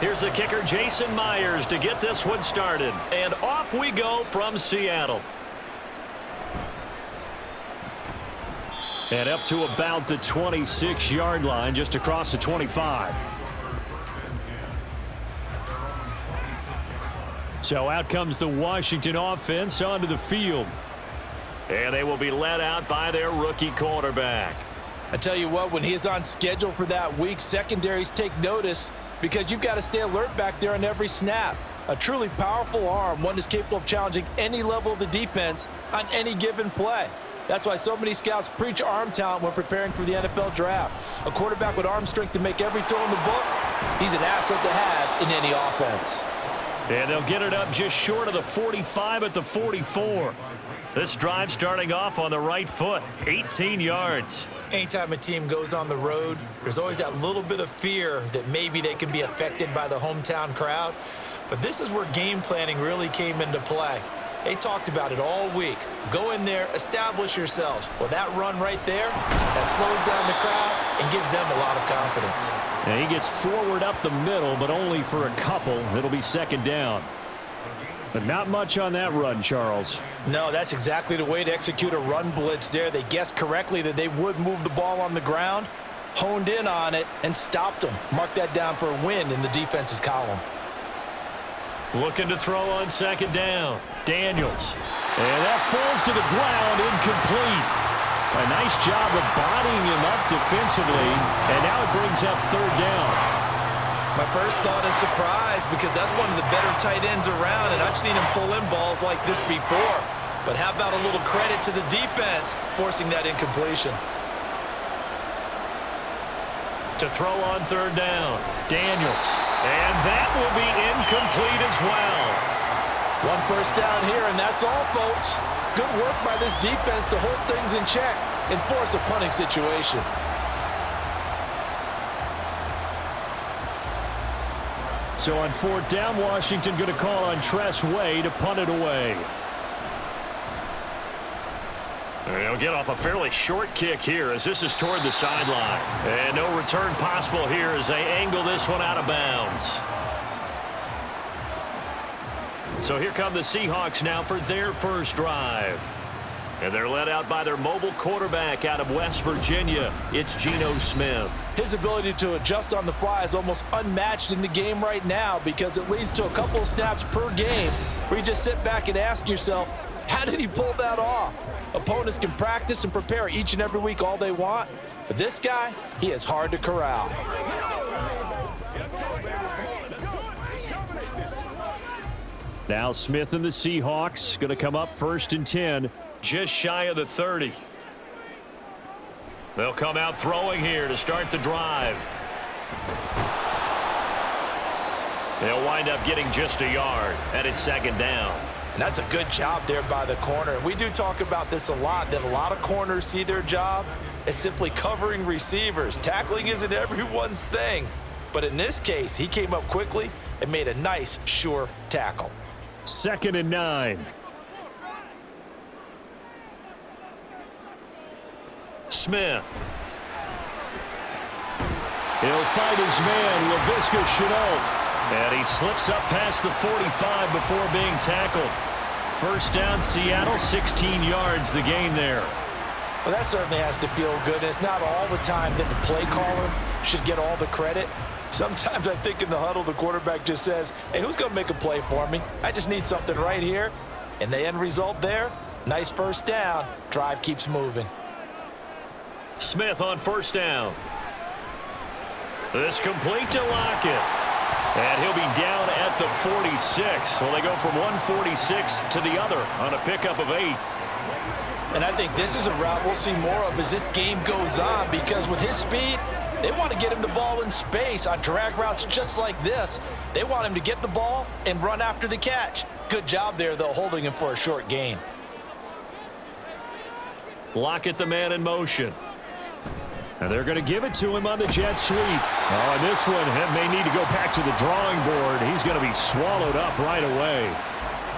Here's the kicker, Jason Myers, to get this one started. And off we go from Seattle. And up to about the 26-yard line, just across the 25. So out comes the Washington offense onto the field. And they will be led out by their rookie quarterback. I tell you what, when he is on schedule for that week, secondaries take notice because you've got to stay alert back there on every snap. A truly powerful arm, one is capable of challenging any level of the defense on any given play. That's why so many scouts preach arm talent when preparing for the NFL draft. A quarterback with arm strength to make every throw in the book, he's an asset to have in any offense. And they'll get it up just short of the 45 at the 44. This drive starting off on the right foot, 18 yards. Anytime a team goes on the road, there's always that little bit of fear that maybe they can be affected by the hometown crowd. But this is where game planning really came into play. They talked about it all week. Go in there, establish yourselves. Well, that run right there, that slows down the crowd and gives them a lot of confidence. And he gets forward up the middle, but only for a couple. It'll be second down. But not much on that run, Charles. No, that's exactly the way to execute a run blitz there. They guessed correctly that they would move the ball on the ground, honed in on it, and stopped them. Mark that down for a win in the defense's column. Looking to throw on second down. Daniels. And that falls to the ground, incomplete. A nice job of bodying him up defensively, and now it brings up third down. My first thought is surprise because that's one of the better tight ends around, and I've seen him pull in balls like this before. But how about a little credit to the defense forcing that incompletion? To throw on third down, Daniels. And that will be incomplete as well. One first down here, and that's all, folks. Good work by this defense to hold things in check and force a punting situation. So on fourth down, Washington going to call on Tress Way to punt it away. They'll get off a fairly short kick here as this is toward the sideline. And no return possible here as they angle this one out of bounds. So here come the Seahawks now for their first drive. And they're led out by their mobile quarterback out of West Virginia. It's Geno Smith. His ability to adjust on the fly is almost unmatched in the game right now because it leads to a couple of snaps per game where you just sit back and ask yourself, how did he pull that off? Opponents can practice and prepare each and every week all they want, but this guy, he is hard to corral. Now Smith and the Seahawks going to come up first and 10, just shy of the 30. They'll come out throwing here to start the drive. They'll wind up getting just a yard, and it's second down. And that's a good job there by the corner. We do talk about this a lot, that a lot of corners see their job as simply covering receivers. Tackling isn't everyone's thing. But in this case, he came up quickly and made a nice, sure tackle. Second and 9. Smith. He'll fight his man, Laviska Shenault. And he slips up past the 45 before being tackled. First down, Seattle, 16 yards the gain there. Well, that certainly has to feel good. It's not all the time that the play caller should get all the credit. Sometimes I think in the huddle, the quarterback just says, hey, who's going to make a play for me? I just need something right here. And the end result there, nice first down. Drive keeps moving. Smith on first down. This complete to Lockett. And he'll be down at the 46. Well, they go from 146 to the other on a pickup of 8. And I think this is a route we'll see more of as this game goes on because with his speed, they want to get him the ball in space on drag routes just like this. They want him to get the ball and run after the catch. Good job there, though, holding him for a short gain. Lockett, the man in motion. And they're going to give it to him on the jet sweep. Oh, and this one may need to go back to the drawing board. He's going to be swallowed up right away.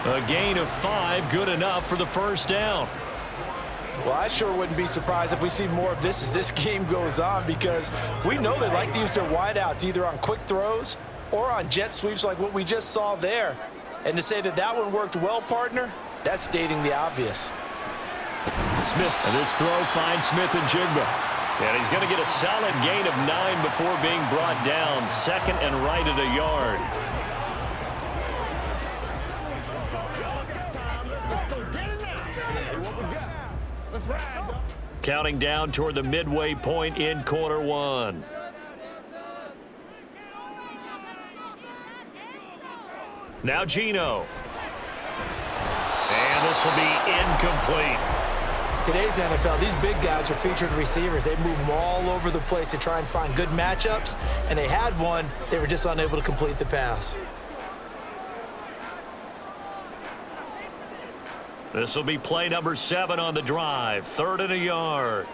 A gain of 5, good enough for the first down. Well, I sure wouldn't be surprised if we see more of this as this game goes on because we know they like to use their wideouts either on quick throws or on jet sweeps like what we just saw there. And to say that that one worked well, partner, that's stating the obvious. Smith, and this throw finds Smith and Jigba. And he's going to get a solid gain of 9 before being brought down. Second and right at a yard. Counting down toward the midway point in quarter one. Now Geno. And this will be incomplete. Today's NFL, these big guys are featured receivers. They move them all over the place to try and find good matchups, and they had one. They were just unable to complete the pass. This will be play number 7 on the drive. 3rd and a yard.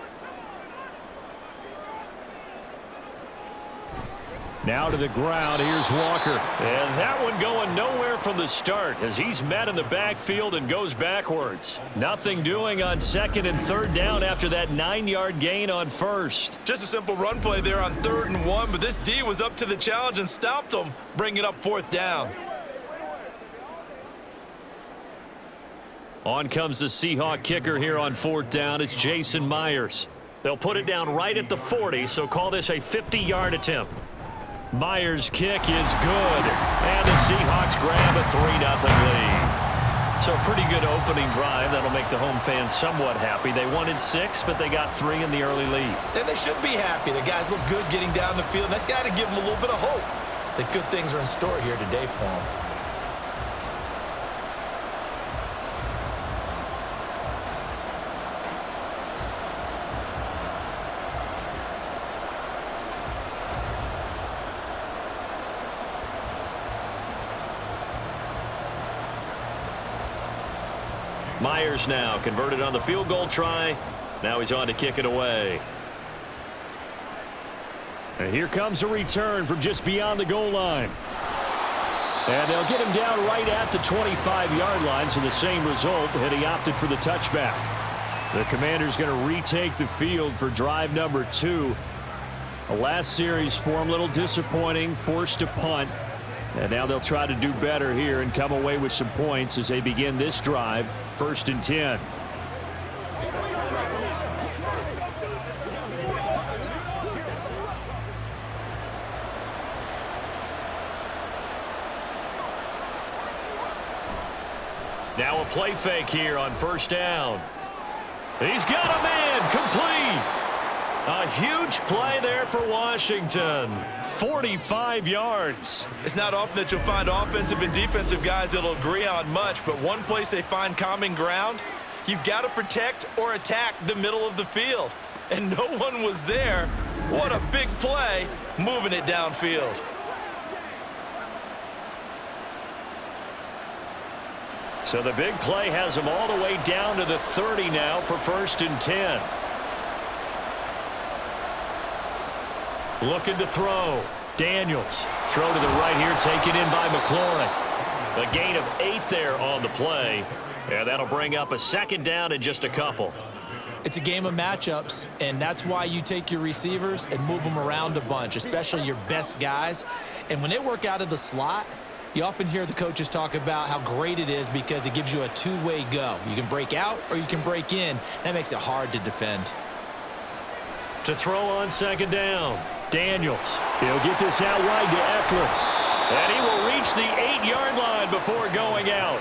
Now to the ground. Here's Walker. And that one going nowhere from the start as he's met in the backfield and goes backwards. Nothing doing on 2nd and 3rd down after that 9-yard gain on 1st. Just a simple run play there on 3rd and 1, but this D was up to the challenge and stopped them, bringing up 4th down. On comes the Seahawk kicker here on 4th down. It's Jason Myers. They'll put it down right at the 40, so call this a 50-yard attempt. Myers' kick is good, and the Seahawks grab a 3-0 lead. So a pretty good opening drive. That'll make the home fans somewhat happy. They wanted 6, but they got 3 in the early lead. And they should be happy. The guys look good getting down the field. That's got to give them a little bit of hope that good things are in store here today for them. Myers now converted on the field goal try. Now he's on to kick it away. And here comes a return from just beyond the goal line. And they'll get him down right at the 25-yard line, so the same result, had he opted for the touchback. The Commander's going to retake the field for drive number 2. The last series for him, a little disappointing, forced to punt. And now they'll try to do better here and come away with some points as they begin this drive, 1st and 10. Now a play fake here on 1st down. He's got a man, complete. A huge play there for Washington. 45 yards. It's not often that you'll find offensive and defensive guys that'll agree on much, but one place they find common ground, you've got to protect or attack the middle of the field. And no one was there. What a big play, moving it downfield. So the big play has them all the way down to the 30 now for 1st and 10. Looking to throw. Daniels. Throw to the right here, taken in by McLaurin. A gain of 8 there on the play. And that'll bring up a 2nd down and just a couple. It's a game of matchups, and that's why you take your receivers and move them around a bunch, especially your best guys. And when they work out of the slot, you often hear the coaches talk about how great it is because it gives you a two-way go. You can break out or you can break in. That makes it hard to defend. To throw on 2nd down. Daniels. He'll get this out wide to Eckler. And he will reach the 8-yard line before going out.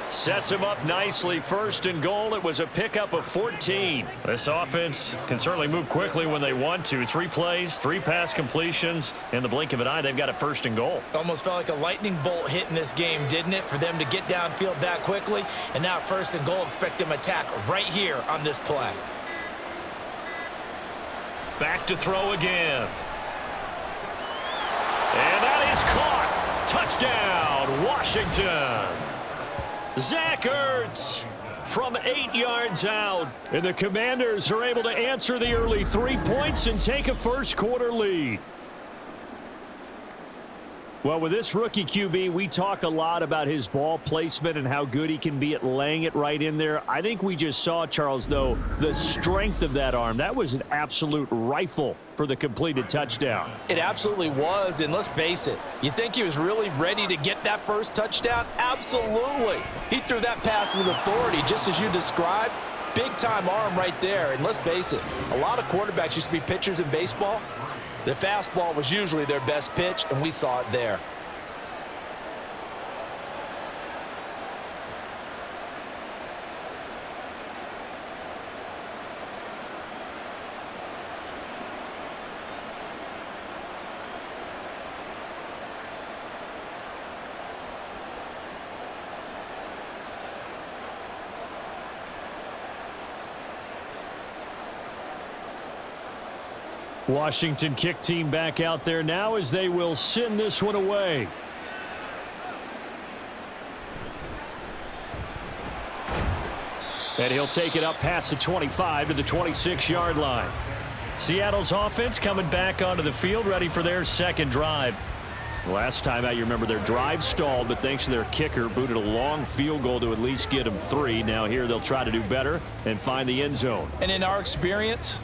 Sets him up nicely. 1st and goal. It was a pickup of 14. This offense can certainly move quickly when they want to. 3 plays, 3 pass completions. In the blink of an eye, they've got a 1st and goal. Almost felt like a lightning bolt hit in this game, didn't it? For them to get downfield that quickly. And now 1st and goal, expect them to attack right here on this play. Back to throw again. And that is caught. Touchdown, Washington. Zach Ertz from 8 yards out. And the Commanders are able to answer the early 3 points and take a 1st quarter lead. Well, with this rookie QB, we talk a lot about his ball placement and how good he can be at laying it right in there. I think we just saw, Charles, though, the strength of that arm. That was an absolute rifle for the completed touchdown. It absolutely was, and let's face it, you think he was really ready to get that first touchdown? Absolutely. He threw that pass with authority, just as you described. Big-time arm right there, and let's face it, a lot of quarterbacks used to be pitchers in baseball. The fastball was usually their best pitch, and we saw it there. Washington kick team back out there now as they will send this one away. And he'll take it up past the 25 to the 26-yard line. Seattle's offense coming back onto the field, ready for their second drive. Last time out, you remember their drive stalled, but thanks to their kicker, booted a long field goal to at least get them 3. Now here they'll try to do better and find the end zone. And in our experience,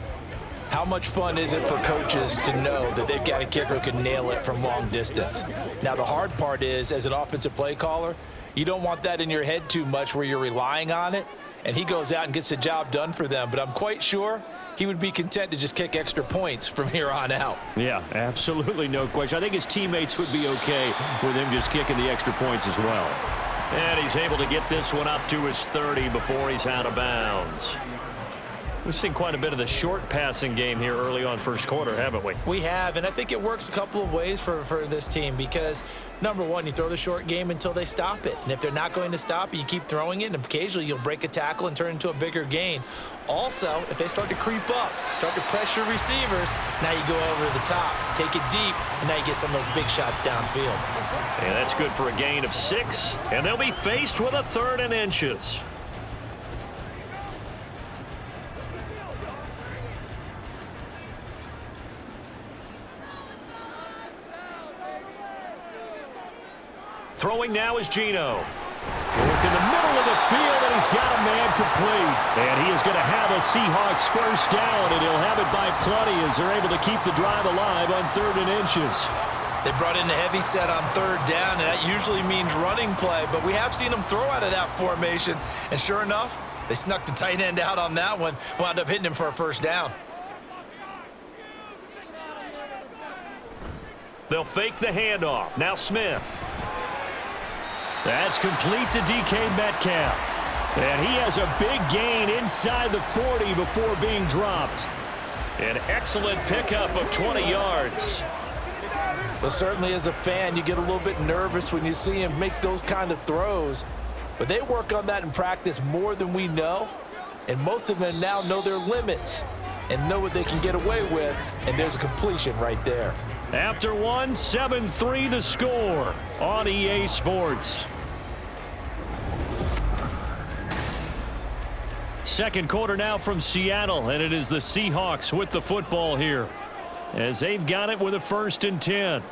how much fun is it for coaches to know that they've got a kicker who can nail it from long distance? Now, the hard part is, as an offensive play caller, you don't want that in your head too much where you're relying on it, and he goes out and gets the job done for them. But I'm quite sure he would be content to just kick extra points from here on out. Yeah, absolutely no question. I think his teammates would be okay with him just kicking the extra points as well. And he's able to get this one up to his 30 before he's out of bounds. We've seen quite a bit of the short passing game here early on first quarter, haven't we? We have, and I think it works a couple of ways for this team because, number one, you throw the short game until they stop it. And if they're not going to stop it, you keep throwing it, and occasionally you'll break a tackle and turn it into a bigger gain. Also, if they start to creep up, start to pressure receivers, now you go over to the top, take it deep, and now you get some of those big shots downfield. And that's good for a gain of 6, and they'll be faced with a 3rd and inches. Throwing now is Geno. Work in the middle of the field, and he's got a man complete. And he is going to have a Seahawks first down, and he'll have it by plenty as they're able to keep the drive alive on 3rd and inches. They brought in a heavy set on 3rd down, and that usually means running play, but we have seen them throw out of that formation. And sure enough, they snuck the tight end out on that one, wound up hitting him for a first down. They'll fake the handoff. Now Smith. That's complete to DK Metcalf. And he has a big gain inside the 40 before being dropped. An excellent pickup of 20 yards. Well, certainly as a fan, you get a little bit nervous when you see him make those kind of throws. But they work on that in practice more than we know. And most of them now know their limits and know what they can get away with. And there's a completion right there. After one, 7-3 the score on EA Sports. Second quarter now from Seattle, and it is the Seahawks with the football here as they've got it with a 1st and 10.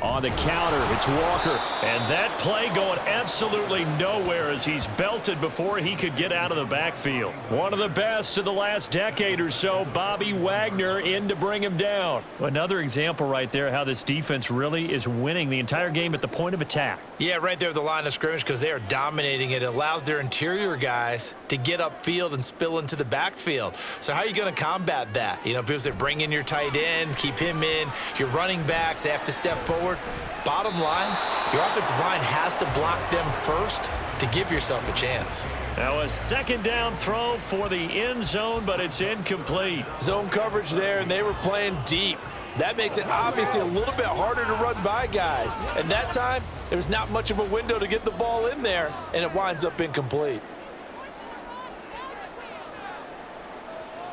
On the counter, it's Walker, and that play going absolutely nowhere as he's belted before he could get out of the backfield. One of the best of the last decade or so, Bobby Wagner in to bring him down. Another example right there how this defense really is winning the entire game at the point of attack. Yeah, right there at the line of scrimmage because they are dominating it. It allows their interior guys to get upfield and spill into the backfield. So how are you going to combat that? You know, because they bring in your tight end, keep him in, your running backs, they have to step forward. Bottom line, your offensive line has to block them first to give yourself a chance. Now a 2nd down throw for the end zone, but it's incomplete. Zone coverage there, and they were playing deep. That makes it obviously a little bit harder to run by guys. And that time, there was not much of a window to get the ball in there, and it winds up incomplete.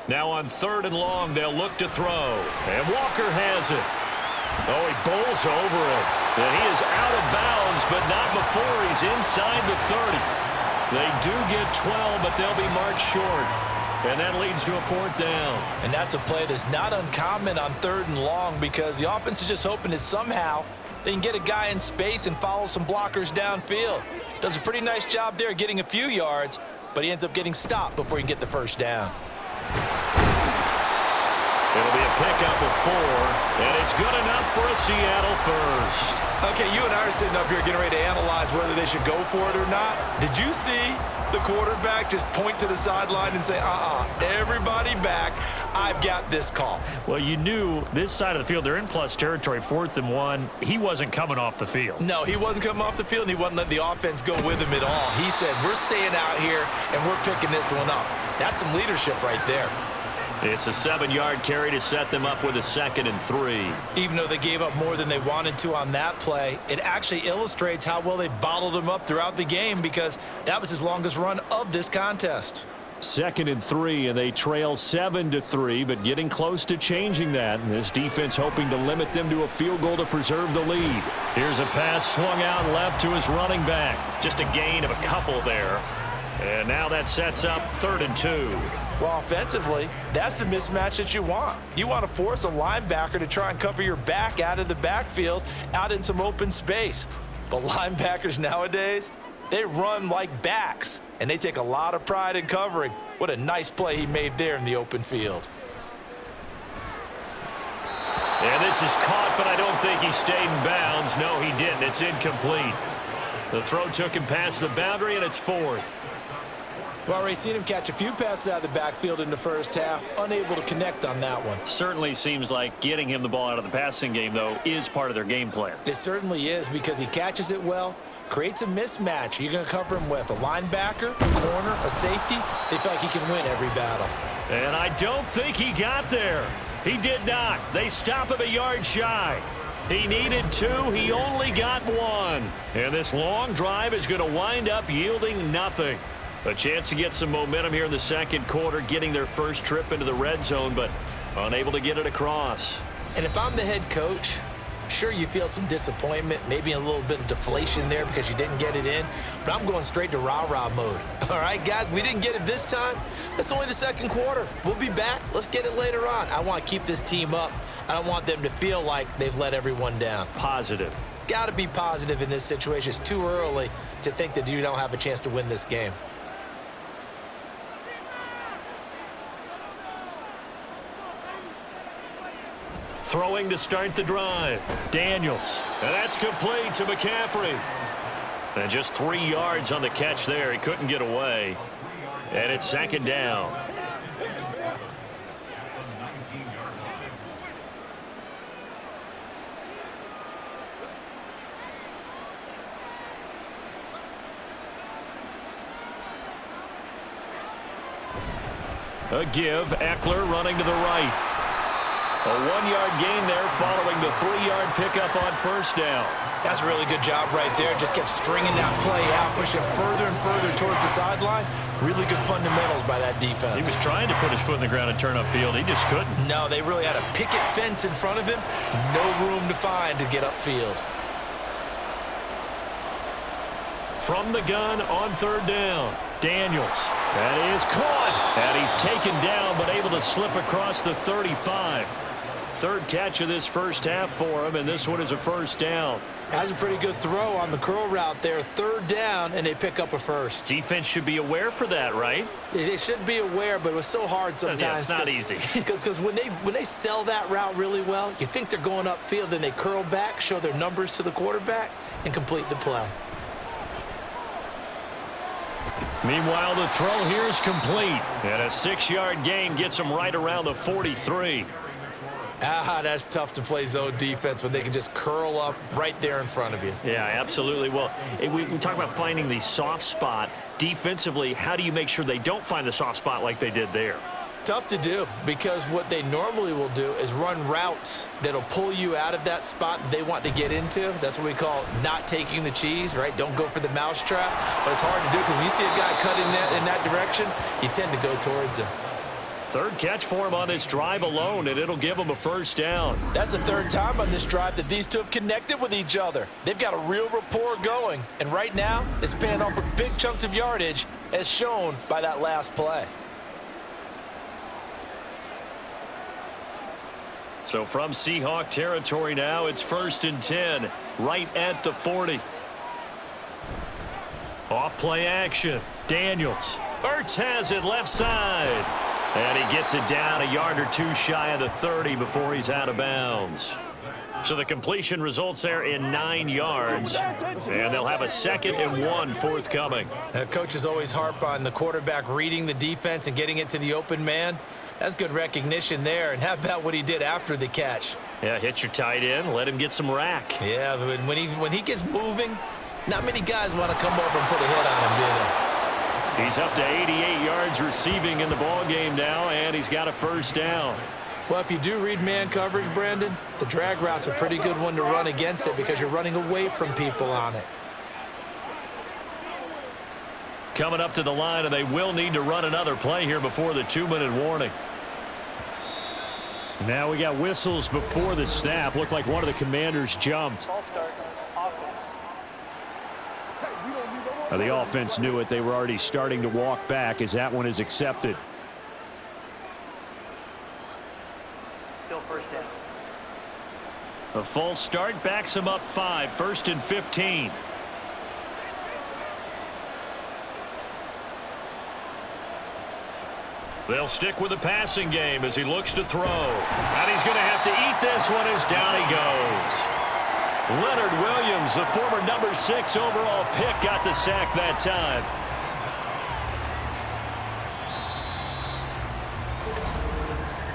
Now on 3rd and long, they'll look to throw. And Walker has it. Oh, he bowls over it. And he is out of bounds, but not before he's inside the 30. They do get 12, but they'll be marked short. And that leads to a 4th down. And that's a play that's not uncommon on 3rd and long because the offense is just hoping that somehow they can get a guy in space and follow some blockers downfield. Does a pretty nice job there getting a few yards, but he ends up getting stopped before he can get the 1st down. It'll be a pickup of 4, and it's good enough for a Seattle first. Okay, you and I are sitting up here getting ready to analyze whether they should go for it or not. Did you see the quarterback just point to the sideline and say, everybody back, I've got this call? Well, you knew this side of the field, they're in plus territory, 4th and 1. He wasn't coming off the field. No, he wasn't coming off the field, and he wasn't letting the offense go with him at all. He said, we're staying out here, and we're picking this one up. That's some leadership right there. It's a 7-yard carry to set them up with a 2nd and 3. Even though they gave up more than they wanted to on that play, it actually illustrates how well they bottled them up throughout the game because that was his longest run of this contest. 2nd and 3, and they trail 7-3, but getting close to changing that. And this defense hoping to limit them to a field goal to preserve the lead. Here's a pass swung out left to his running back. Just a gain of a couple there. And now that sets up 3rd and 2. Well, offensively, that's the mismatch that you want. You want to force a linebacker to try and cover your back out of the backfield, out in some open space. But linebackers nowadays, they run like backs, and they take a lot of pride in covering. What a nice play he made there in the open field. And this is caught, but I don't think he stayed in bounds. No, he didn't. It's incomplete. The throw took him past the boundary, and it's 4th. We've already seen him catch a few passes out of the backfield in the first half, unable to connect on that one. Certainly seems like getting him the ball out of the passing game, though, is part of their game plan. It certainly is because he catches it well, creates a mismatch. You're going to cover him with a linebacker, a corner, a safety. They feel like he can win every battle. And I don't think he got there. He did not. They stop him a yard shy. He needed 2. He only got 1. And this long drive is going to wind up yielding nothing. A chance to get some momentum here in the 2nd quarter, getting their first trip into the red zone, but unable to get it across. And if I'm the head coach, sure, you feel some disappointment, maybe a little bit of deflation there because you didn't get it in, but I'm going straight to rah-rah mode. All right, guys, we didn't get it this time. That's only the 2nd quarter. We'll be back. Let's get it later on. I want to keep this team up. I don't want them to feel like they've let everyone down. Positive. Got to be positive in this situation. It's too early to think that you don't have a chance to win this game. Throwing to start the drive. Daniels. And that's complete to McCaffrey. And just 3 yards on the catch there. He couldn't get away. And it's 2nd down. A give. Eckler running to the right. A 1-yard gain there following the 3-yard pickup on 1st down. That's a really good job right there. Just kept stringing that play out, pushing further and further towards the sideline. Really good fundamentals by that defense. He was trying to put his foot in the ground and turn upfield. He just couldn't. No, they really had a picket fence in front of him. No room to find to get upfield. From the gun on 3rd down. Daniels. That is caught. And he's taken down, but able to slip across the 35. 3rd catch of this first half for him, and this one is a 1st down. Has a pretty good throw on the curl route there. 3rd down, and they pick up a 1st. Defense should be aware for that, right? They should be aware, but it was so hard sometimes. Yeah, it's not easy. Because when they sell that route really well, you think they're going upfield, then they curl back, show their numbers to the quarterback, and complete the play. Meanwhile, the throw here is complete. And a 6-yard gain gets him right around the 43. That's tough to play zone defense when they can just curl up right there in front of you. Yeah, absolutely. Well, we talk about finding the soft spot. Defensively, how do you make sure they don't find the soft spot like they did there? Tough to do because what they normally will do is run routes that'll pull you out of that spot that they want to get into. That's what we call not taking the cheese, right? Don't go for the mousetrap. But it's hard to do because when you see a guy cutting in that direction, you tend to go towards him. 3rd catch for him on this drive alone, and it'll give him a 1st down. That's the 3rd time on this drive that these two have connected with each other. They've got a real rapport going, and right now it's paying off for big chunks of yardage as shown by that last play. So from Seahawk territory now, it's 1st and 10, right at the 40. Off play action. Daniels. Ertz has it left side. And he gets it down a yard or two shy of the 30 before he's out of bounds. So the completion results there in 9 yards. And they'll have a 2nd and 1 forthcoming. Coaches always harp on the quarterback reading the defense and getting it to the open man. That's good recognition there. And how about what he did after the catch? Yeah, hit your tight end, let him get some rack. Yeah, when he gets moving, not many guys want to come over and put a hit on him, do they? He's up to 88 yards receiving in the ballgame now, and he's got a 1st down. Well, if you do read man coverage, Brandon, the drag route's a pretty good one to run against it because you're running away from people on it. Coming up to the line, and they will need to run another play here before the 2-minute warning. Now we got whistles before the snap. Looked like one of the Commanders jumped. The offense knew it. They were already starting to walk back as that one is accepted. Still 1st down. A false start backs him up 5, 1st and 15. They'll stick with the passing game as he looks to throw. And he's going to have to eat this one as down he goes. Leonard Williams, the former number 6 overall pick, got the sack that time.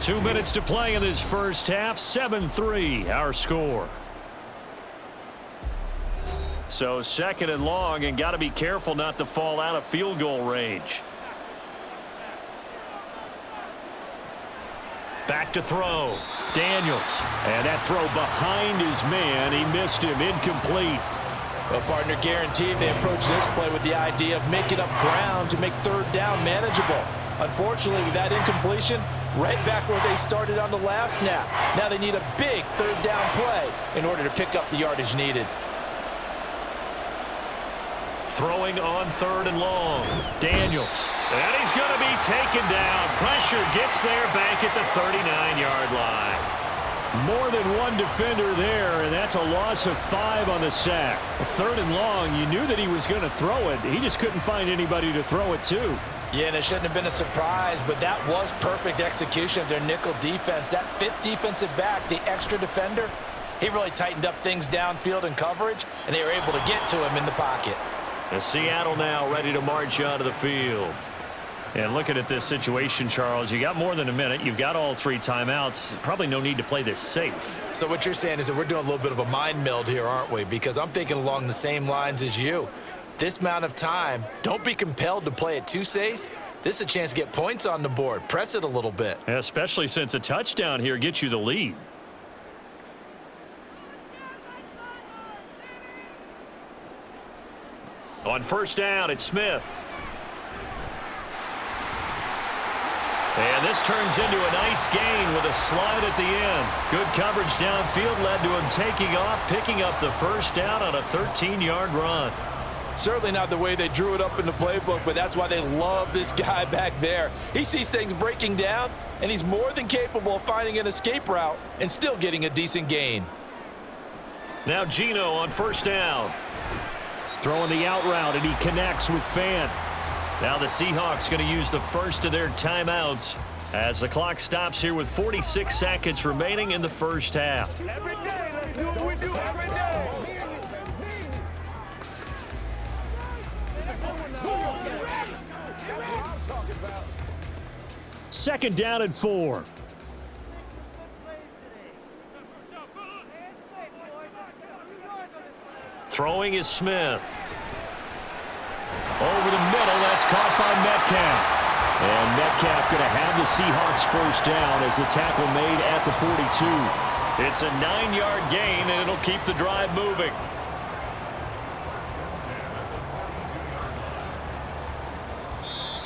Two minutes to play in this first half. 7-3 our score. So 2nd and long, and got to be careful not to fall out of field goal range. Back to throw. Daniels. And that throw behind his man. He missed him. Incomplete. Well, partner, guaranteed they approach this play with the idea of making up ground to make 3rd down manageable. Unfortunately, with that incompletion, right back where they started on the last snap. Now they need a big 3rd down play in order to pick up the yardage needed. Throwing on 3rd and long. Daniels. And he's going to be taken down. Pressure gets there back at the 39-yard line. More than one defender there, and that's a loss of 5 on the sack. 3rd and long, you knew that he was going to throw it. He just couldn't find anybody to throw it to. Yeah, and it shouldn't have been a surprise, but that was perfect execution of their nickel defense. That 5th defensive back, the extra defender, he really tightened up things downfield in coverage, and they were able to get to him in the pocket. And Seattle now ready to march onto the field. And looking at this situation, Charles, you got more than a minute. You've got all 3 timeouts. Probably no need to play this safe. So what you're saying is that we're doing a little bit of a mind meld here, aren't we? Because I'm thinking along the same lines as you. This amount of time, don't be compelled to play it too safe. This is a chance to get points on the board. Press it a little bit. Especially since a touchdown here gets you the lead. On 1st down, it's Smith. And this turns into a nice gain with a slide at the end. Good coverage downfield led to him taking off, picking up the 1st down on a 13-yard run. Certainly not the way they drew it up in the playbook, but that's why they love this guy back there. He sees things breaking down, and he's more than capable of finding an escape route and still getting a decent gain. Now Geno on 1st down. Throwing the out route, and he connects with Fant. Now the Seahawks going to use the first of their timeouts as the clock stops here with 46 seconds remaining in the first half. Every day, let's do what we do every day. 2nd down and 4. Throwing is Smith. Over the middle, that's caught by Metcalf. And Metcalf going to have the Seahawks 1st down as the tackle made at the 42. It's a 9-yard gain, and it'll keep the drive moving.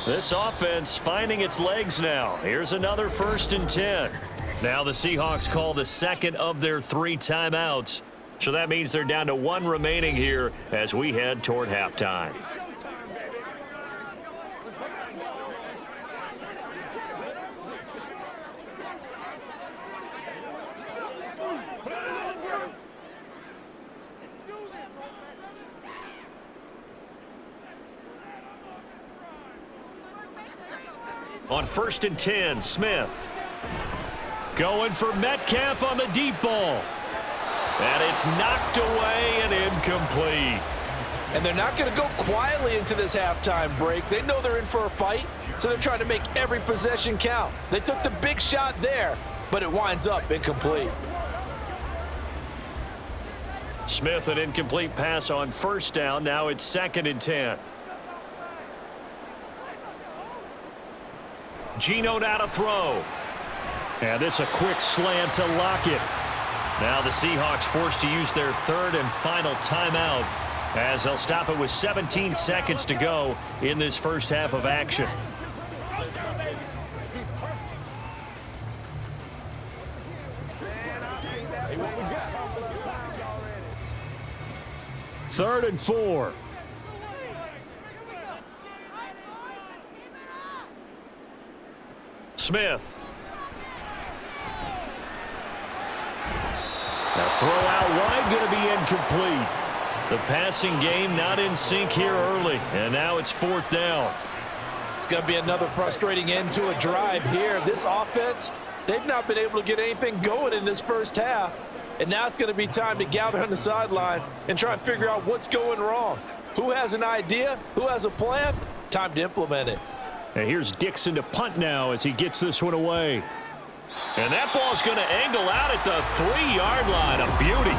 This offense finding its legs now. Here's another 1st and 10. Now the Seahawks call the 2nd of their 3 timeouts. So that means they're down to 1 remaining here as we head toward halftime. On 1st and 10, Smith. Going for Metcalf on the deep ball. And it's knocked away and incomplete. And they're not going to go quietly into this halftime break. They know they're in for a fight, so they're trying to make every possession count. They took the big shot there, but it winds up incomplete. Smith, an incomplete pass on 1st down. Now it's 2nd and 10. Geno now to throw. And this a quick slant to Lockett. Now the Seahawks forced to use their 3rd and final timeout as they'll stop it with 17 seconds to go in this first half of action. Third and 4. Smith. Now throw out wide, going to be incomplete. The passing game not in sync here early, and now it's 4th down. It's going to be another frustrating end to a drive here. This offense, they've not been able to get anything going in this first half, and now it's going to be time to gather on the sidelines and try and figure out what's going wrong. Who has an idea? Who has a plan? Time to implement it. And here's Dixon to punt now as he gets this one away. And that ball's going to angle out at the 3-yard line. A beauty.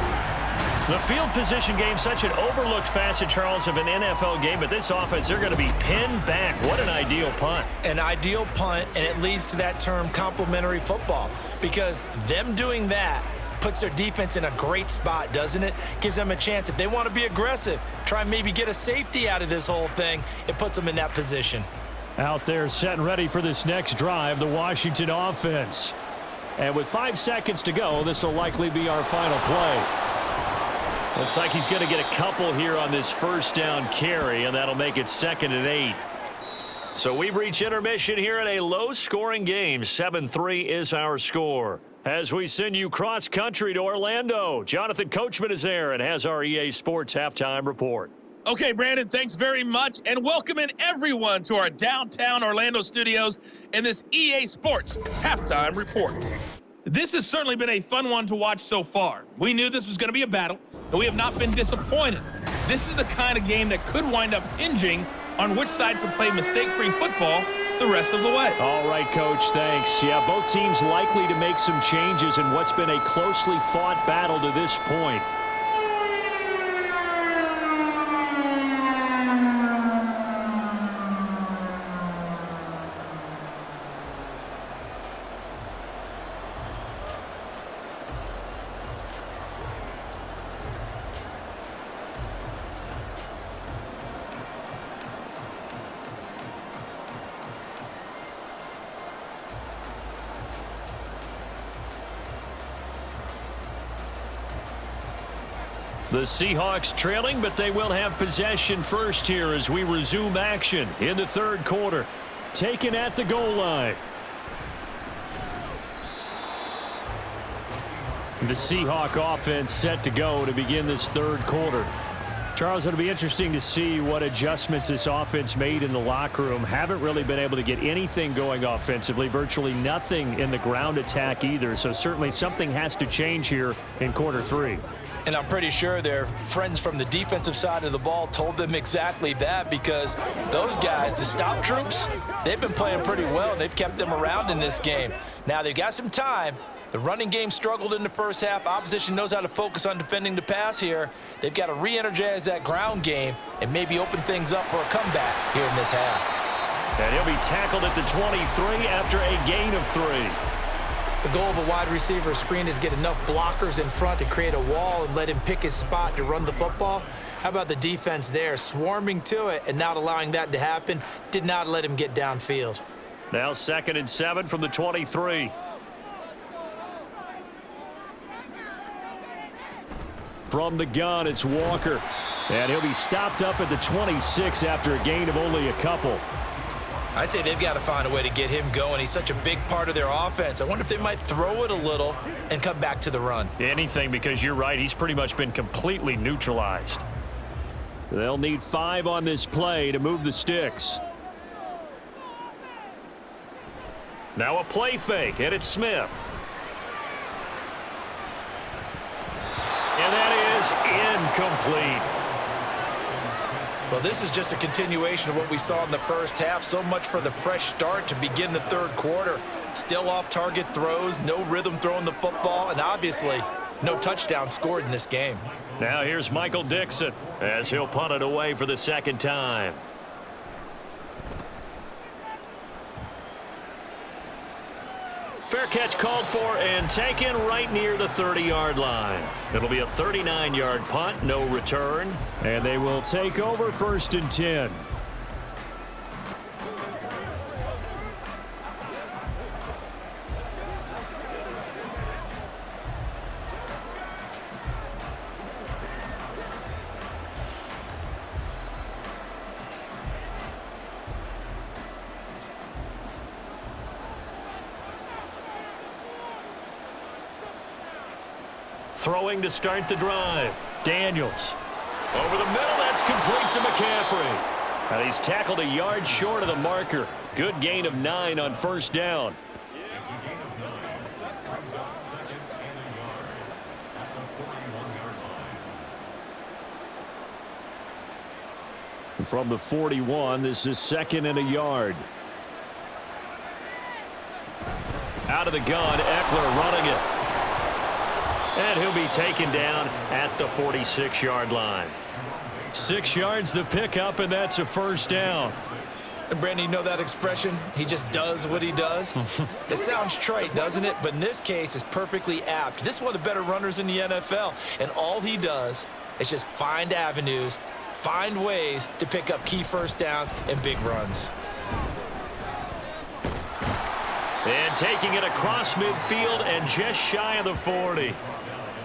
The field position game, such an overlooked facet, Charles, of an NFL game, but this offense, they're going to be pinned back. What an ideal punt. An ideal punt, and it leads to that term complementary football, because them doing that puts their defense in a great spot, doesn't it? Gives them a chance. If they want to be aggressive, try and maybe get a safety out of this whole thing, it puts them in that position. Out there set and ready for this next drive, the Washington offense. And with 5 seconds to go, this will likely be our final play. Looks like he's going to get a couple here on this 1st down carry, and that'll make it 2nd and 8. So we've reached intermission here in a low-scoring game. 7-3 is our score. As we send you cross-country to Orlando, Jonathan Coachman is there and has our EA Sports halftime report. Okay, Brandon, thanks very much, and welcome in everyone to our downtown Orlando studios in this EA Sports halftime report. This has certainly been a fun one to watch so far. We knew this was going to be a battle, and we have not been disappointed. This is the kind of game that could wind up hinging on which side could play mistake-free football the rest of the way. All right, Coach, thanks. Yeah, both teams likely to make some changes in what's been a closely fought battle to this point. The Seahawks trailing, but they will have possession first here as we resume action in the 3rd quarter. Taken at the goal line. The Seahawk offense set to go to begin this 3rd quarter. Charles, it'll be interesting to see what adjustments this offense made in the locker room. Haven't really been able to get anything going offensively, virtually nothing in the ground attack either. So certainly something has to change here in quarter 3. And I'm pretty sure their friends from the defensive side of the ball told them exactly that, because those guys, the stop troops, they've been playing pretty well. They've kept them around in this game. Now they've got some time. The running game struggled in the first half. Opposition knows how to focus on defending the pass here. They've got to re-energize that ground game and maybe open things up for a comeback here in this half. And he'll be tackled at the 23 after a gain of 3. The goal of a wide receiver screen is get enough blockers in front to create a wall and let him pick his spot to run the football. How about the defense there, swarming to it and not allowing that to happen? Did not let him get downfield. Now 2nd and 7 from the 23. From the gun, it's Walker. And he'll be stopped up at the 26 after a gain of only a couple. I'd say they've got to find a way to get him going. He's such a big part of their offense. I wonder if they might throw it a little and come back to the run. Anything, because you're right. He's pretty much been completely neutralized. They'll need 5 on this play to move the sticks. Now a play fake, and it's Smith. And that is incomplete. Well, this is just a continuation of what we saw in the first half. So much for the fresh start to begin the third quarter. Still off-target throws, no rhythm throwing the football, and obviously no touchdown scored in this game. Now here's Michael Dixon as he'll punt it away for the second time. Fair catch called for and taken right near the 30-yard line. It'll be a 39-yard punt, no return, and they will take over 1st and 10. Throwing to start the drive. Daniels. Over the middle, that's complete to McCaffrey. And he's tackled a yard short of the marker. Good gain of 9 on 1st down. From the 41, this is 2nd and a yard. Out of the gun, Eckler running it. And he'll be taken down at the 46-yard line. 6 yards the pickup, and that's a 1st down. And Brandon, you know that expression? He just does what he does. It sounds trite, doesn't it? But in this case, it's perfectly apt. This is one of the better runners in the NFL. And all he does is just find avenues, find ways to pick up key 1st downs and big runs. And taking it across midfield and just shy of the 40.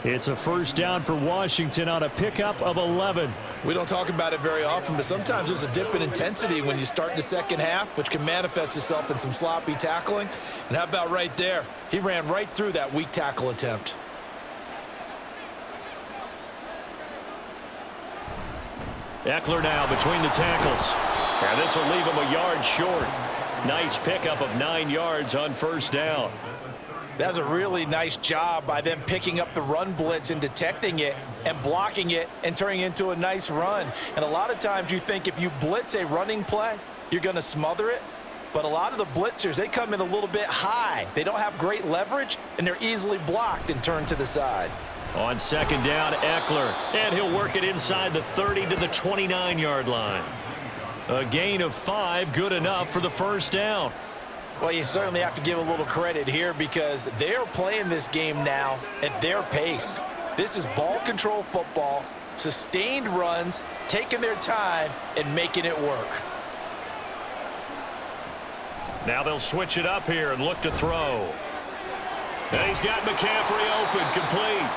It's a 1st down for Washington on a pickup of 11. We don't talk about it very often, but sometimes there's a dip in intensity when you start the second half, which can manifest itself in some sloppy tackling. And how about right there? He ran right through that weak tackle attempt. Eckler now between the tackles. And this will leave him a yard short. Nice pickup of 9 yards on 1st down. That's a really nice job by them picking up the run blitz and detecting it and blocking it and turning it into a nice run. And a lot of times you think if you blitz a running play, you're going to smother it. But a lot of the blitzers, they come in a little bit high. They don't have great leverage, and they're easily blocked and turned to the side. On 2nd down, Eckler. And he'll work it inside the 30 to the 29-yard line. A gain of 5, good enough for the 1st down. Well, you certainly have to give a little credit here because they're playing this game now at their pace. This is ball control football, sustained runs, taking their time, and making it work. Now they'll switch it up here and look to throw. And he's got McCaffrey open, complete.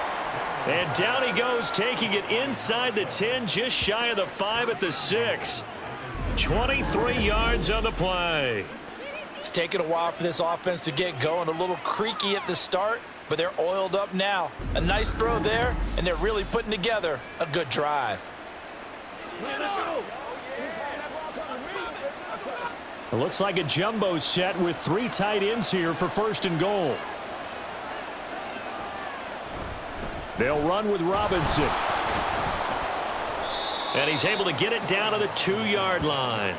And down he goes, taking it inside the 10, just shy of the 5 at the 6. 23 yards on the play. It's taken a while for this offense to get going. A little creaky at the start, but they're oiled up now. A nice throw there, and they're really putting together a good drive. It looks like a jumbo set with 3 tight ends here for 1st and goal. They'll run with Robinson. And he's able to get it down to the 2-yard line.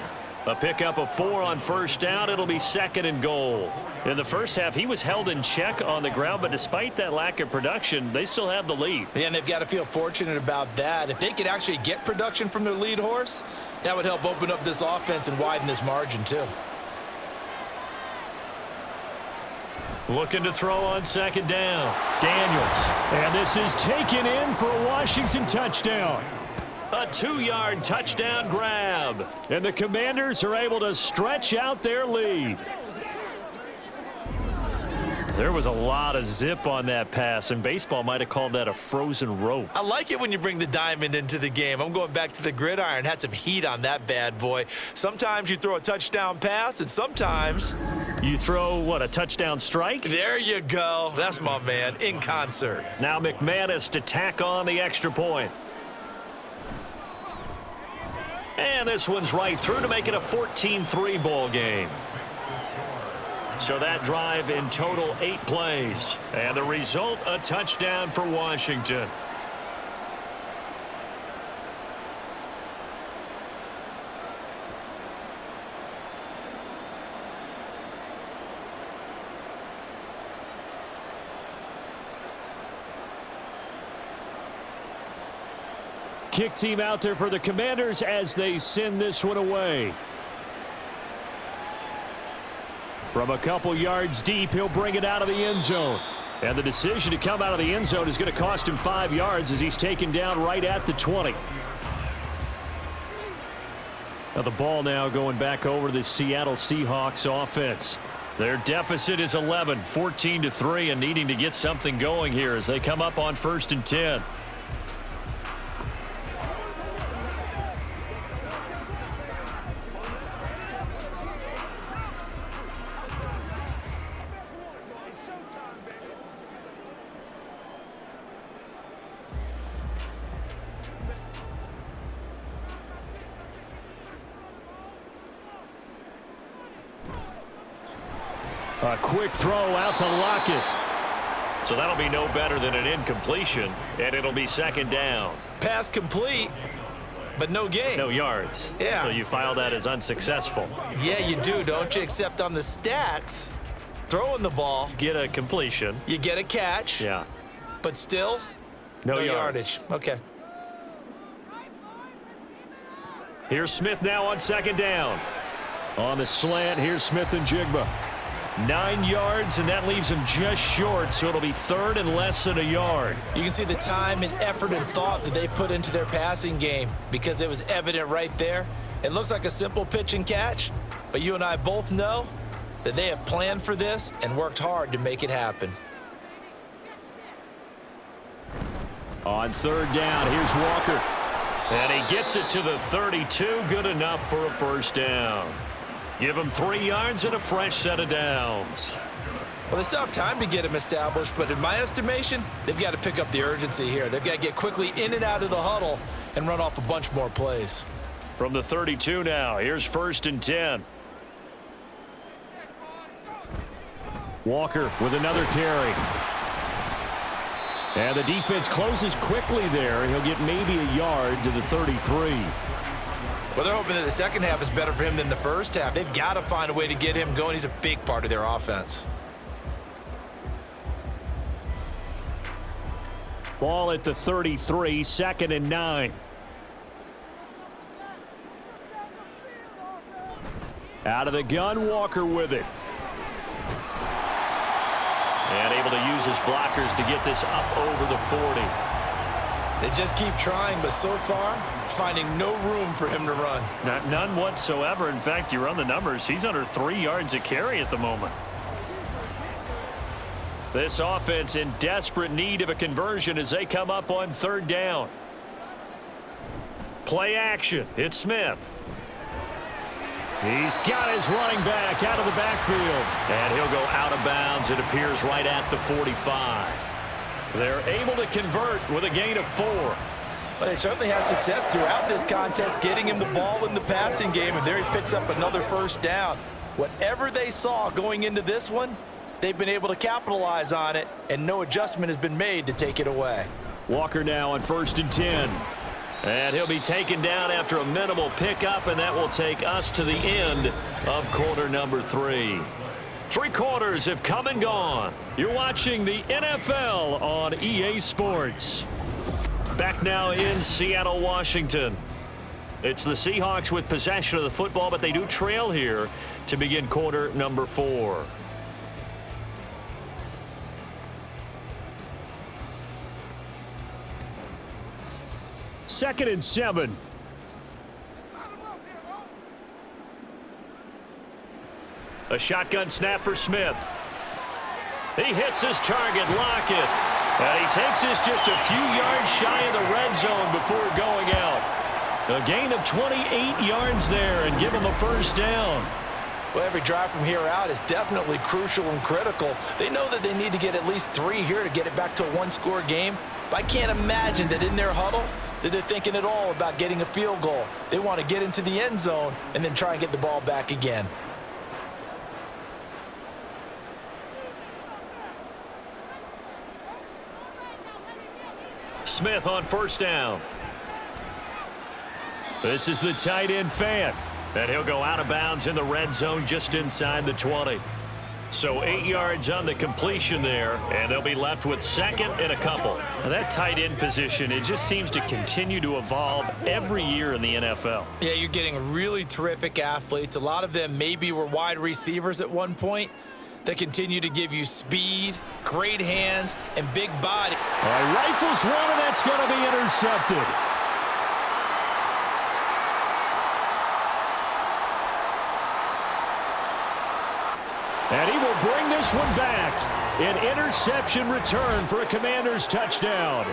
A pickup of 4 on 1st down. It'll be 2nd and goal. In the first half, he was held in check on the ground, but despite that lack of production, they still have the lead. Yeah, and they've got to feel fortunate about that. If they could actually get production from their lead horse, that would help open up this offense and widen this margin too. Looking to throw on 2nd down. Daniels. And this is taken in for a Washington touchdown. A 2-yard touchdown grab. And the Commanders are able to stretch out their lead. There was a lot of zip on that pass, and baseball might have called that a frozen rope. I like it when you bring the diamond into the game. I'm going back to the gridiron. Had some heat on that bad boy. Sometimes you throw a touchdown pass, and sometimes you throw, what, a touchdown strike? There you go. That's my man, in concert. Now McManus to tack on the extra point. And this one's right through to make it a 14-3 ball game. So that drive in total 8 plays. And the result, a touchdown for Washington. Kick team out there for the Commanders as they send this one away. From a couple yards deep, he'll bring it out of the end zone. And the decision to come out of the end zone is going to cost him 5 yards as he's taken down right at the 20. Now the ball now going back over to the Seattle Seahawks offense. Their deficit is 11, 14-3, and needing to get something going here as they come up on 1st and 10. A quick throw out to Lockett. So that'll be no better than an incompletion, and it'll be 2nd down. Pass complete, but no gain. No yards. Yeah. So you file that as unsuccessful. Yeah, you do, don't you? Except on the stats, throwing the ball. Get a completion. You get a catch. Yeah. But still, no yardage. Okay. Here's Smith now on 2nd down. On the slant, here's Smith and Jigba. 9 yards, and that leaves him just short, so it'll be 3rd and less than a yard. You can see the time and effort and thought that they've put into their passing game because it was evident right there. It looks like a simple pitch and catch, but you and I both know that they have planned for this and worked hard to make it happen. On 3rd down, here's Walker. And he gets it to the 32, good enough for a 1st down. Give him 3 yards and a fresh set of downs. Well, they still have time to get him established, but in my estimation, they've got to pick up the urgency here. They've got to get quickly in and out of the huddle and run off a bunch more plays. From the 32 now, here's 1st and 10. Walker with another carry. And the defense closes quickly there. He'll get maybe a yard to the 33. Well, they're hoping that the second half is better for him than the first half. They've got to find a way to get him going. He's a big part of their offense. Ball at the 33, 2nd and 9. Out of the gun, Walker with it. And able to use his blockers to get this up over the 40. They just keep trying, but so far, finding no room for him to run. None whatsoever. In fact, you run the numbers, he's under 3 yards a carry at the moment. This offense in desperate need of a conversion as they come up on 3rd down. Play action. It's Smith. He's got his running back out of the backfield. And he'll go out of bounds. It appears right at the 45. They're able to convert with a gain of 4. Well, they certainly had success throughout this contest, getting him the ball in the passing game, and there he picks up another 1st down. Whatever they saw going into this one, they've been able to capitalize on it, and no adjustment has been made to take it away. Walker now on 1st and 10. And he'll be taken down after a minimal pickup, and that will take us to the end of quarter number 3. 3 quarters have come and gone. You're watching the NFL on EA Sports. Back now in Seattle, Washington. It's the Seahawks with possession of the football, but they do trail here to begin quarter number 4. Second and 7. A shotgun snap for Smith. He hits his target, Lockett. And he takes this just a few yards shy of the red zone before going out. A gain of 28 yards there and give him a first down. Well, every drive from here out is definitely crucial and critical. They know that they need to get at least 3 here to get it back to a one-score game. But I can't imagine that in their huddle that they're thinking at all about getting a field goal. They want to get into the end zone and then try and get the ball back again. Smith on first down. This is the tight end fan. And he'll go out of bounds in the red zone just inside the 20. So 8 yards on the completion there, and they'll be left with second and a couple. Now that tight end position, it just seems to continue to evolve every year in the NFL. Yeah, you're getting really terrific athletes. A lot of them maybe were wide receivers at one point. They continue to give you speed, great hands, and big body. All right, rifles one, and that's going to be intercepted. And he will bring this one back. An interception return for a Commanders touchdown.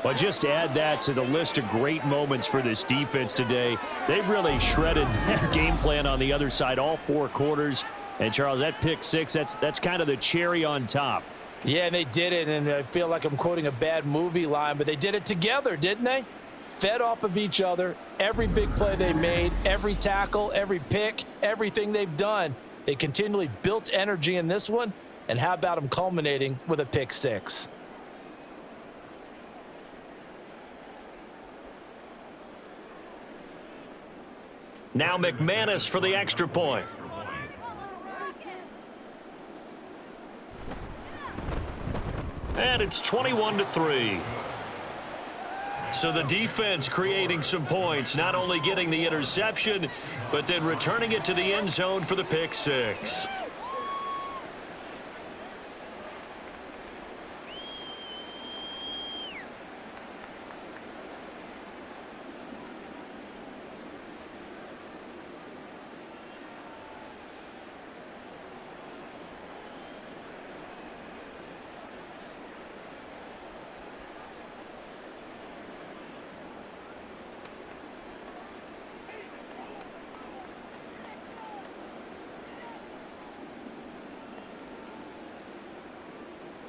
But just add that to the list of great moments for this defense today. They've really shredded their game plan on the other side all 4 quarters. And, Charles, that pick 6, that's kind of the cherry on top. Yeah, and they did it, and I feel like I'm quoting a bad movie line, but they did it together, didn't they? Fed off of each other, every big play they made, every tackle, every pick, everything they've done. They continually built energy in this one, and how about them culminating with a pick 6? Now McManus for the extra point. And it's 21-3. So the defense creating some points, not only getting the interception, but then returning it to the end zone for the pick 6.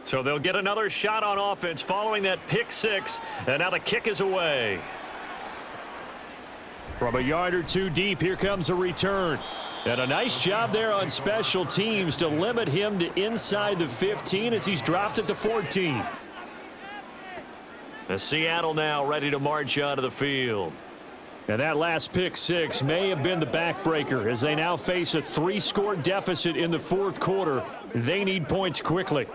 So they'll get another shot on offense following that pick 6, and now the kick is away. From a yard or 2 deep, here comes a return. And a nice job there on special teams to limit him to inside the 15 as he's dropped at the 14. And Seattle now ready to march onto the field. And that last pick 6 may have been the backbreaker as they now face a 3-score deficit in the 4th quarter. They need points quickly.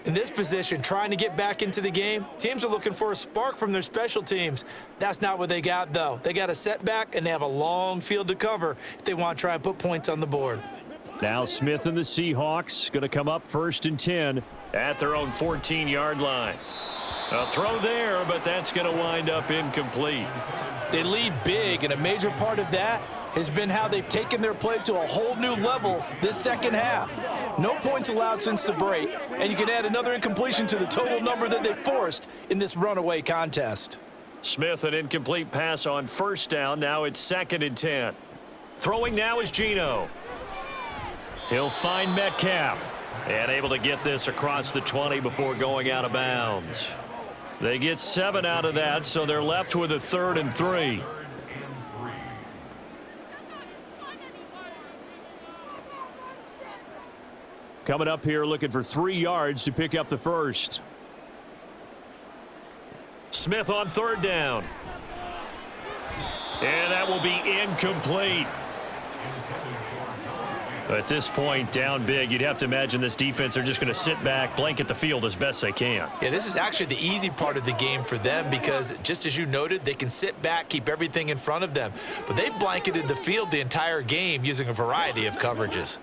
In this position, trying to get back into the game, teams are looking for a spark from their special teams. That's not what they got, though. They got a setback, and they have a long field to cover if they want to try and put points on the board. Now Smith and the Seahawks going to come up 1st and 10 at their own 14-yard line. A throw there, but that's going to wind up incomplete. They lead big, and a major part of that has been how they've taken their play to a whole new level this second half. No points allowed since the break, and you can add another incompletion to the total number that they forced in this runaway contest. Smith, an incomplete pass on 1st down. Now it's 2nd and 10. Throwing now is Geno. He'll find Metcalf and able to get this across the 20 before going out of bounds. They get 7 out of that, so they're left with a 3rd and 3. Coming up here looking for 3 yards to pick up the first. Smith on 3rd down. And that will be incomplete. At this point, down big, you'd have to imagine this defense are just going to sit back, blanket the field as best they can. Yeah, this is actually the easy part of the game for them because, just as you noted, they can sit back, keep everything in front of them. But they've blanketed the field the entire game using a variety of coverages.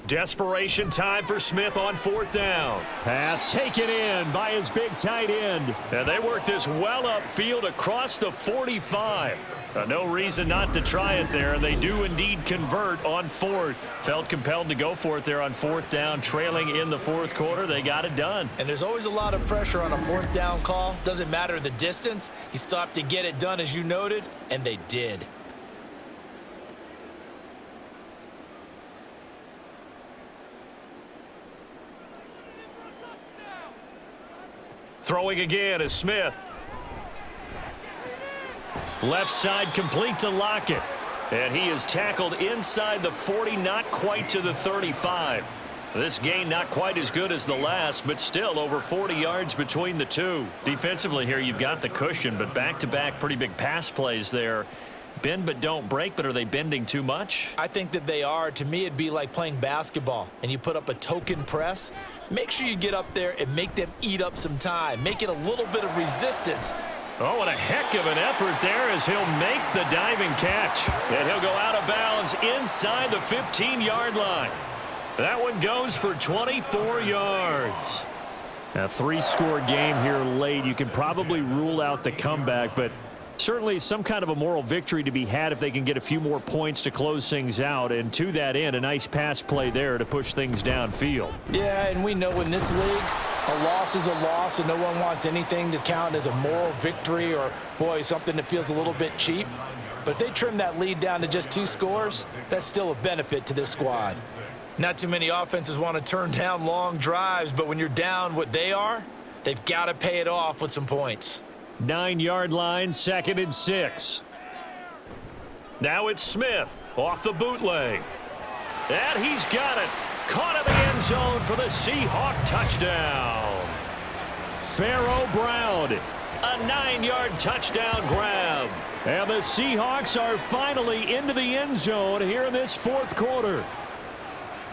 Desperation time for Smith on 4th down. Pass taken in by his big tight end. And they work this well upfield across the 45. No reason not to try it there, and they do indeed convert on 4th. Felt compelled to go for it there on 4th down, trailing in the 4th quarter. They got it done. And there's always a lot of pressure on a 4th down call. Doesn't matter the distance. You still have to get it done, as you noted, and they did. Throwing again is Smith. Left side complete to Lockett. And he is tackled inside the 40, not quite to the 35. This gain not quite as good as the last, but still over 40 yards between the two. Defensively here, you've got the cushion, but back-to-back pretty big pass plays there. Bend but don't break, but are they bending too much? I think that they are. To me, it'd be like playing basketball, and you put up a token press. Make sure you get up there and make them eat up some time. Make it a little bit of resistance. Oh, and a heck of an effort there as he'll make the diving catch. And he'll go out of bounds inside the 15-yard line. That one goes for 24 yards. A 3-score game here late. You can probably rule out the comeback, but certainly some kind of a moral victory to be had if they can get a few more points to close things out. And to that end, a nice pass play there to push things downfield. Yeah, and we know in this league, a loss is a loss, and no one wants anything to count as a moral victory or, boy, something that feels a little bit cheap. But if they trim that lead down to just 2 scores, that's still a benefit to this squad. Not too many offenses want to turn down long drives, but when you're down what they are, they've got to pay it off with some points. 9-yard line, 2nd and 6. Now it's Smith off the bootleg. And he's got it. Caught in the end zone for the Seahawk touchdown. Pharaoh Brown, a 9-yard touchdown grab. And the Seahawks are finally into the end zone here in this 4th quarter.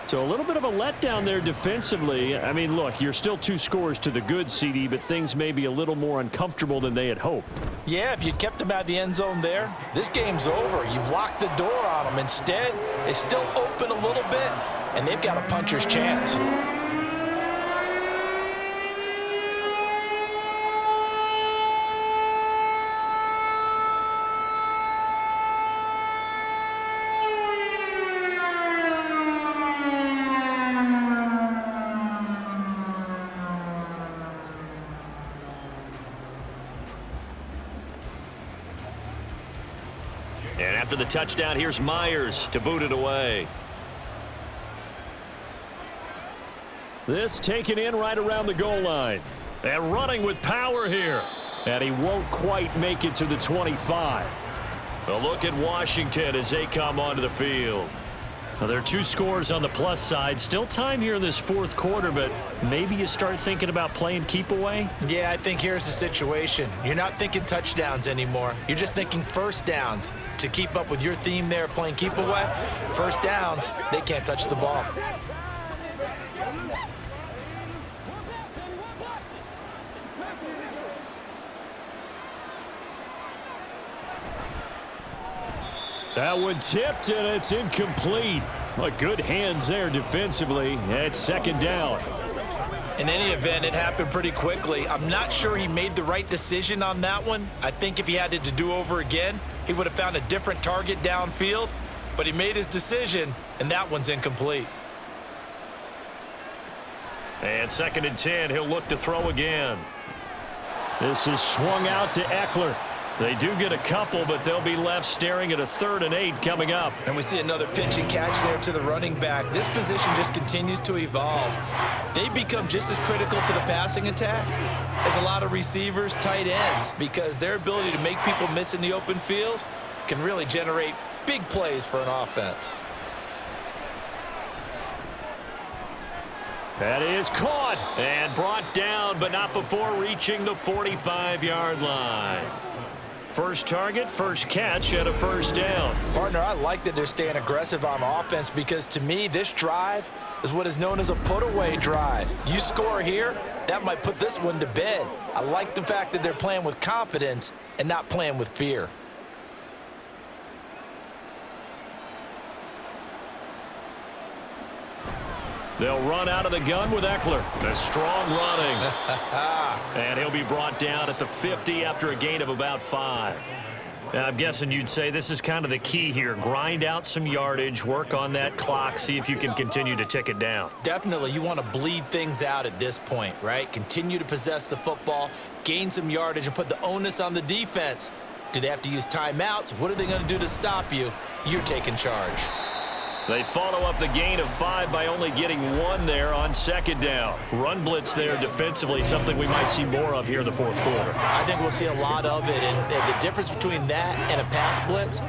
So a little bit of a letdown there defensively. I mean, look, you're still 2 scores to the good, CD, but things may be a little more uncomfortable than they had hoped. Yeah, if you'd kept them out of the end zone there, this game's over. You've locked the door on them. Instead, it's still open a little bit, and they've got a puncher's chance. And after the touchdown, here's Myers to boot it away. This taken in right around the goal line. And running with power here. And he won't quite make it to the 25. A look at Washington as they come onto the field. Now, there are 2 scores on the plus side. Still time here in this 4th quarter, but maybe you start thinking about playing keep away? Yeah, I think here's the situation. You're not thinking touchdowns anymore. You're just thinking first downs. To keep up with your theme there, playing keep away, first downs, they can't touch the ball. That one tipped, and it's incomplete. But good hands there defensively at 2nd down. In any event, it happened pretty quickly. I'm not sure he made the right decision on that one. I think if he had to do over again, he would have found a different target downfield. But he made his decision, and that one's incomplete. And 2nd and 10, he'll look to throw again. This is swung out to Eckler. They do get a couple, but they'll be left staring at a 3rd and 8 coming up. And we see another pitch and catch there to the running back. This position just continues to evolve. They become just as critical to the passing attack as a lot of receivers, tight ends, because their ability to make people miss in the open field can really generate big plays for an offense. That is caught and brought down, but not before reaching the 45-yard line. First target, first catch, and a 1st down. Partner, I like that they're staying aggressive on offense because, to me, this drive is what is known as a put-away drive. You score here, that might put this one to bed. I like the fact that they're playing with confidence and not playing with fear. They'll run out of the gun with Eckler. A strong running. And he'll be brought down at the 50 after a gain of about 5. I'm guessing you'd say this is kind of the key here. Grind out some yardage, work on that clock, see if you can continue to tick it down. Definitely, you want to bleed things out at this point, right? Continue to possess the football, gain some yardage, and put the onus on the defense. Do they have to use timeouts? What are they going to do to stop you? You're taking charge. They follow up the gain of 5 by only getting 1 there on second down. Run blitz there defensively, something we might see more of here in the fourth quarter. I think we'll see a lot of it, and the difference between that and a pass blitz,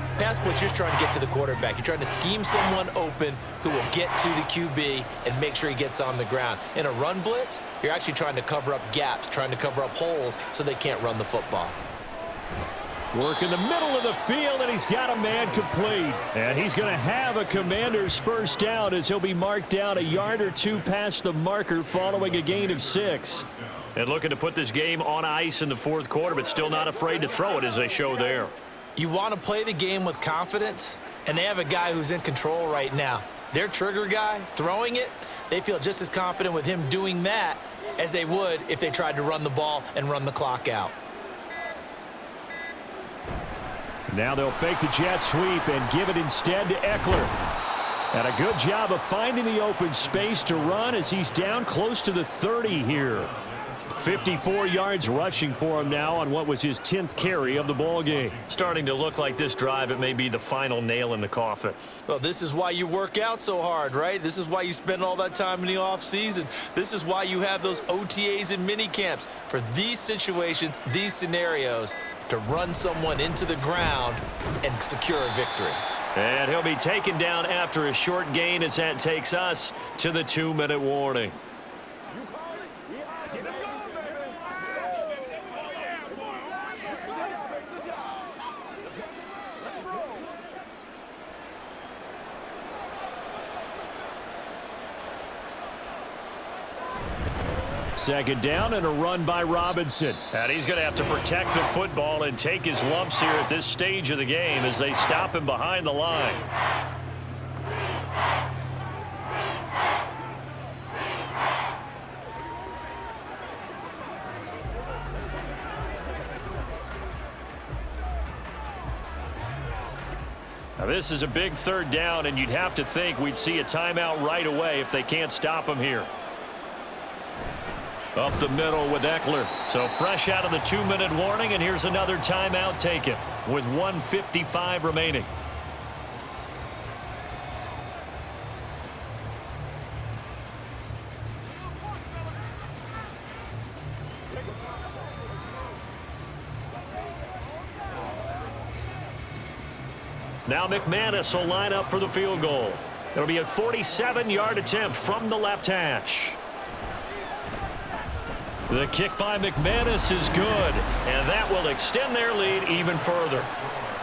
you're trying to get to the quarterback. You're trying to scheme someone open who will get to the QB and make sure he gets on the ground. In a run blitz, you're actually trying to cover up gaps, trying to cover up holes so they can't run the football. Work in the middle of the field, and he's got a man complete. And he's going to have a Commander's first down as he'll be marked down a yard or 2 past the marker following a gain of 6. And looking to put this game on ice in the fourth quarter, but still not afraid to throw it as they show there. You want to play the game with confidence, and they have a guy who's in control right now. Their trigger guy, throwing it, they feel just as confident with him doing that as they would if they tried to run the ball and run the clock out. Now they'll fake the jet sweep and give it instead to Eckler. And a good job of finding the open space to run as he's down close to the 30 here. 54 yards rushing for him now on what was his 10th carry of the ball game. Starting to look like this drive, it may be the final nail in the coffin. Well, this is why you work out so hard, right? This is why you spend all that time in the offseason. This is why you have those OTAs and mini camps for these situations, these scenarios, to run someone into the ground and secure a victory. And he'll be taken down after a short gain as that takes us to the 2-minute warning. Second down and a run by Robinson. And he's going to have to protect the football and take his lumps here at this stage of the game as they stop him behind the line. Now this is a big third down, and you'd have to think we'd see a timeout right away if they can't stop him here. Up the middle with Eckler. So fresh out of the 2-minute warning, and here's another timeout taken with 1:55 remaining. Now McManus will line up for the field goal. It'll be a 47-yard attempt from the left hash. The kick by McManus is good, and that will extend their lead even further.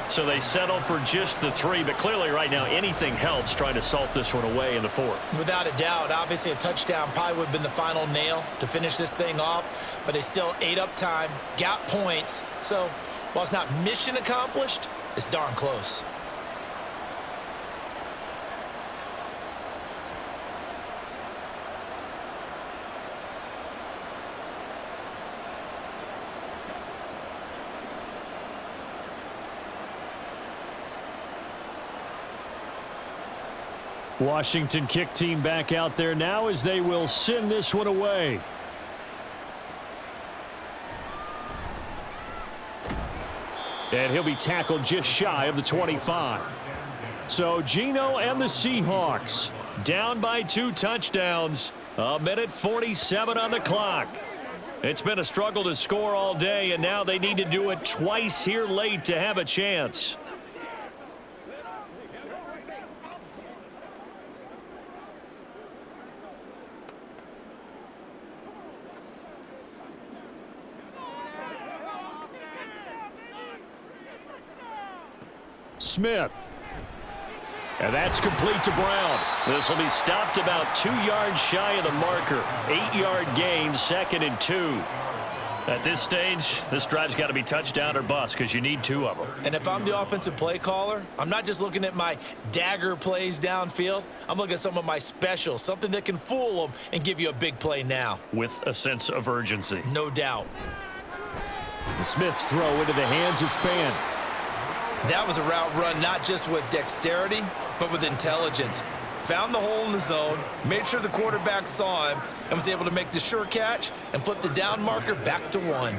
So they settle for just the 3, but clearly right now anything helps trying to salt this one away in the 4th. Without a doubt, obviously a touchdown probably would have been the final nail to finish this thing off, but they still ate up time, got points. So while it's not mission accomplished, it's darn close. Washington kick team back out there now as they will send this one away. And he'll be tackled just shy of the 25. So Geno and the Seahawks down by 2 touchdowns. 1:47 on the clock. It's been a struggle to score all day, and now they need to do it twice here late to have a chance. Smith. And that's complete to Brown. This will be stopped about 2 yards shy of the marker. 8-yard gain, 2nd and 2. At this stage, this drive's got to be touchdown or bust because you need 2 of them. And if I'm the offensive play caller, I'm not just looking at my dagger plays downfield. I'm looking at some of my specials, something that can fool them and give you a big play now. With a sense of urgency. No doubt. The Smith's throw into the hands of Fan. That was a route run not just with dexterity, but with intelligence. Found the hole in the zone, made sure the quarterback saw him, and was able to make the sure catch and flip the down marker back to 1.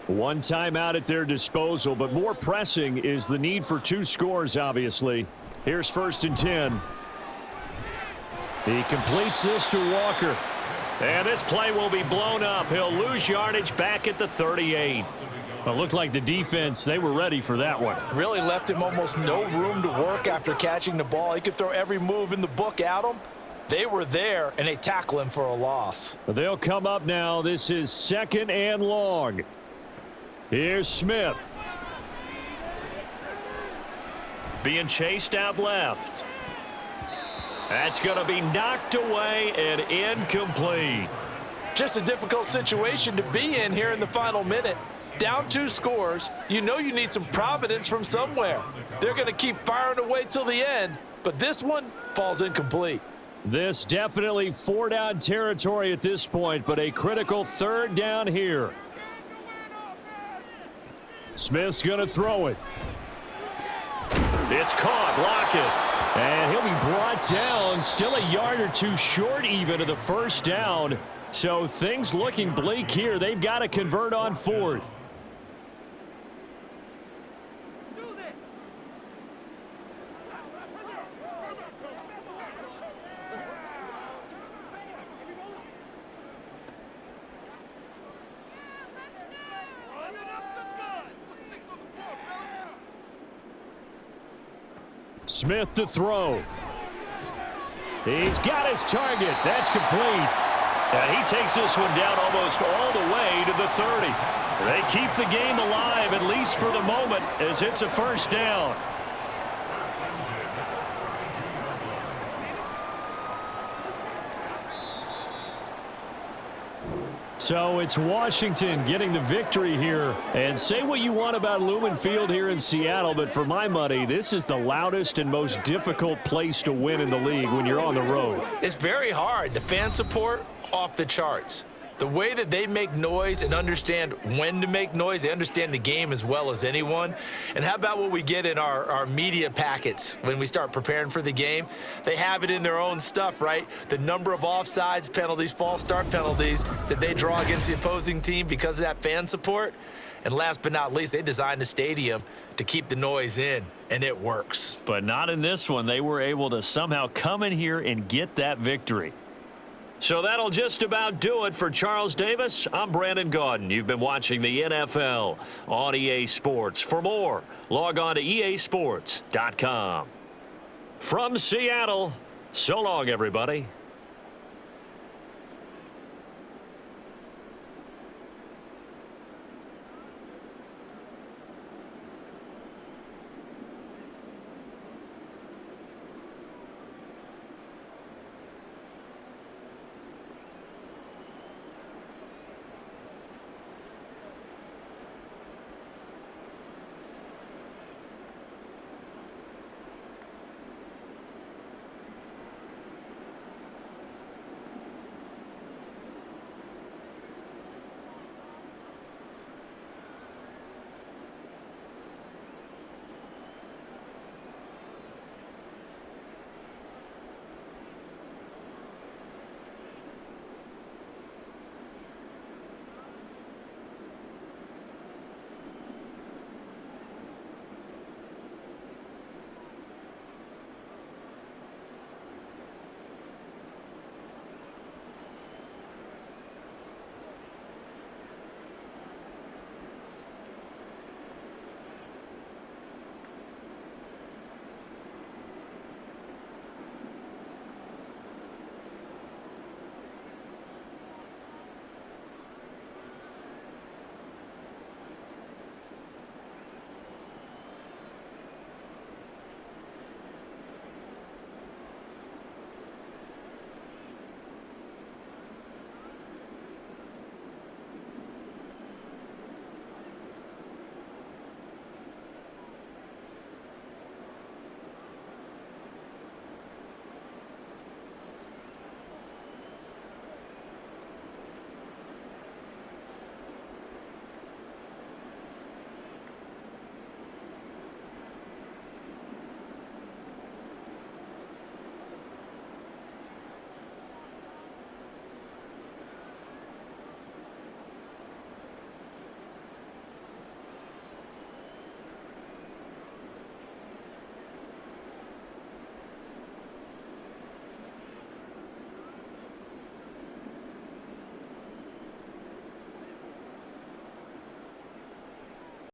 1 timeout at their disposal, but more pressing is the need for 2 scores, obviously. Here's 1st and 10. He completes this to Walker. And this play will be blown up. He'll lose yardage back at the 38. It looked like the defense, they were ready for that one. Really left him almost no room to work after catching the ball. He could throw every move in the book at him. They were there, and they tackle him for a loss. They'll come up now. This is 2nd and long. Here's Smith. Being chased out left. That's going to be knocked away and incomplete. Just a difficult situation to be in here in the final minute. Down 2 scores, you know you need some providence from somewhere. They're going to keep firing away till the end, but this one falls incomplete. This definitely 4-down territory at this point, but a critical 3rd down here. Smith's going to throw it. It's caught. Lock it. And he'll be brought down, still a yard or 2 short even of the 1st down. So things looking bleak here. They've got to convert on 4th. Smith to throw. He's got his target. That's complete. And he takes this one down almost all the way to the 30. They keep the game alive, at least for the moment, as it's a 1st down. So it's Washington getting the victory here. And say what you want about Lumen Field here in Seattle, but for my money, this is the loudest and most difficult place to win in the league when you're on the road. It's very hard. The fan support, off the charts. The way that they make noise and understand when to make noise, they understand the game as well as anyone. And how about what we get in our media packets when we start preparing for the game? They have it in their own stuff, right? The number of offsides penalties, false start penalties that they draw against the opposing team because of that fan support. And last but not least, they designed the stadium to keep the noise in, and it works. But not in this one. They were able to somehow come in here and get that victory. So that'll just about do it for Charles Davis. I'm Brandon Gaudin. You've been watching the NFL on EA Sports. For more, log on to easports.com. From Seattle, so long, everybody.